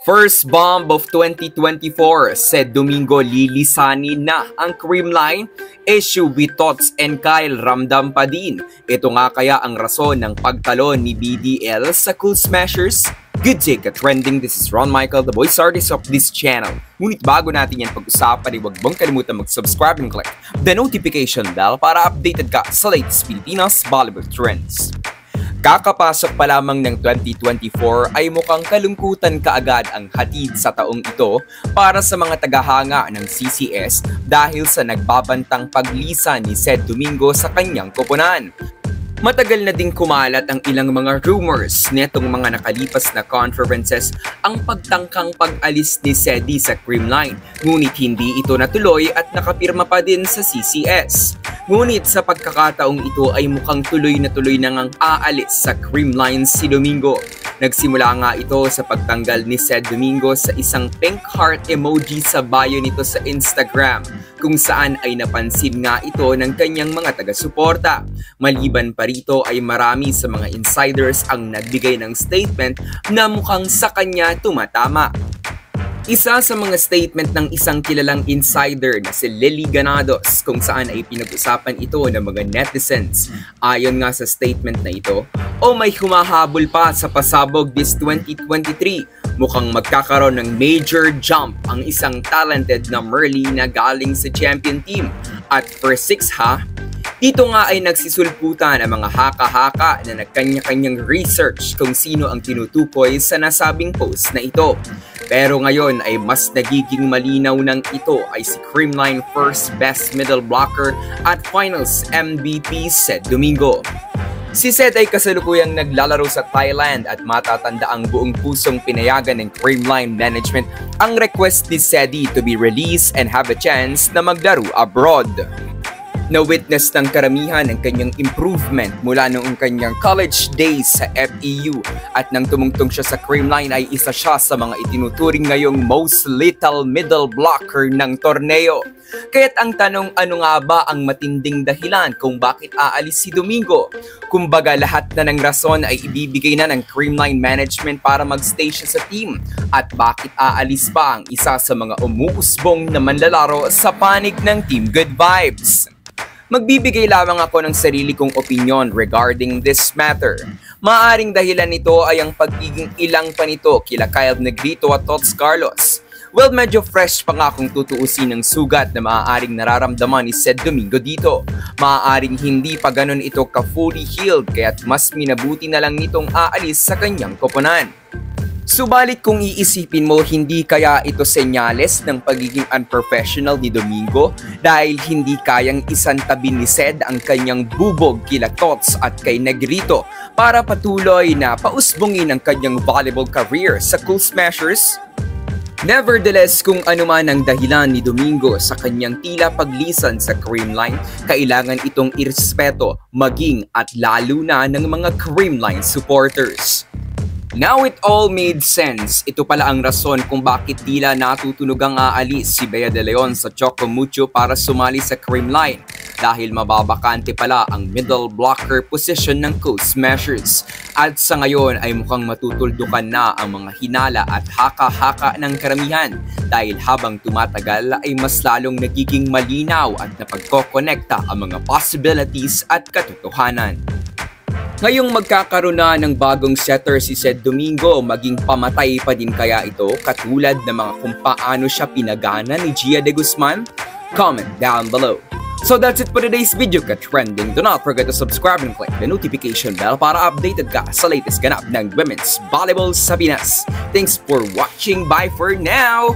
First bomb of 2024, said Domingo lilisanin na ang Creamline. Issue with Tots and Kyle ramdam pa din. Ito nga kaya ang rason ng pagtalon ni BDL sa Cool Smashers? Good day ka-trending, this is Ron Michael, the voice artist of this channel. Ngunit bago natin yan pag-usapan, huwag mong kalimutan mag-subscribe and click the notification bell para updated ka sa latest Pilipinas Bollywood trends. Kakapasok pa lamang ng 2024 ay mukhang kalungkutan kaagad ang hatid sa taong ito para sa mga tagahanga ng CCS dahil sa nagbabantang paglisan ni Sed Domingo sa kanyang koponan. Matagal na ding kumalat ang ilang mga rumors netong mga nakalipas na conferences ang pagtangkang pag-alis ni Sedi sa Creamline, ngunit hindi ito natuloy at nakapirma pa din sa CCS. Ngunit sa pagkakataong ito ay mukhang tuloy na ngang aalis sa Creamline si Domingo. Nagsimula nga ito sa pagtanggal ni Sed Domingo sa isang pink heart emoji sa bio nito sa Instagram, kung saan ay napansin nga ito ng kanyang mga taga-suporta. Maliban pa rito ay marami sa mga insiders ang nagbigay ng statement na mukhang sa kanya tumatama. Isa sa mga statement ng isang kilalang insider na si Lily Ganados kung saan ay pinag-usapan ito ng mga netizens. Ayon nga sa statement na ito, may humahabol pa sa pasabog this 2023. Mukhang magkakaroon ng major jump ang isang talented na Merly na galing sa champion team. At for 6 ha, dito nga ay nagsisulputan ang mga haka-haka na nagkanya-kanyang research kung sino ang tinutukoy sa nasabing post na ito. Pero ngayon ay mas nagiging malinaw ng ito ay si Creamline first best middle blocker at finals MVP Sed Domingo. Si Sed ay kasalukuyang naglalaro sa Thailand at matatanda ang buong pusong pinayagan ng Creamline management ang request ni Sedi to be released and have a chance na maglaro abroad. Na-witness ng karamihan ang kanyang improvement mula noong kanyang college days sa FEU at nang tumungtong siya sa Creamline ay isa siya sa mga itinuturing ngayong most lethal middle blocker ng torneo. Kaya't ang tanong, ano nga ba ang matinding dahilan kung bakit aalis si Domingo? Kumbaga lahat na ng rason ay ibibigay na ng Creamline management para magstay siya sa team. At bakit aalis pa ang isa sa mga umuusbong na manlalaro sa panig ng Team Good Vibes? Magbibigay lamang ako ng sarili kong opinion regarding this matter. Maaaring dahilan nito ay ang pagiging ilang pa nito kila Kyle Negrito at Tots Carlos. Well, medyo fresh pa nga kung tutuusin ng sugat na maaaring nararamdaman ni Sed Domingo dito. Maaaring hindi pa ganun ito ka-fully healed kaya't mas minabuti na lang nitong aalis sa kanyang koponan. Subalit kung iisipin mo, hindi kaya ito senyales ng pagiging unprofessional ni Domingo dahil hindi kayang isantabi ni Sed ang kanyang bubog kila Tots at kay Negrito para patuloy na pausbongin ang kanyang volleyball career sa Cool Smashers? Nevertheless, kung ano man ang dahilan ni Domingo sa kanyang tila paglisan sa Creamline, kailangan itong irespeto maging at lalo na ng mga Creamline supporters. Now it all made sense. Ito pala ang rason kung bakit tila natutunog ang aalis si Bea De Leon sa Choco Mucho para sumali sa Creamline dahil mababakante pala ang middle blocker position ng Cool Smashers. At sa ngayon ay mukhang matutuldukan na ang mga hinala at haka-haka ng karamihan dahil habang tumatagal ay mas lalong nagiging malinaw at napagkokonekta ang mga possibilities at katotohanan. Ngayong magkakaroon na ng bagong setter si Sed Domingo, maging pamatay pa din kaya ito katulad ng mga kung paano siya pinagana ni Gia De Guzman? Comment down below. So that's it for today's video ka-trending. Do not forget to subscribe and click the notification bell para updated ka sa latest ganap ng women's volleyball sa Pinas. Thanks for watching. Bye for now!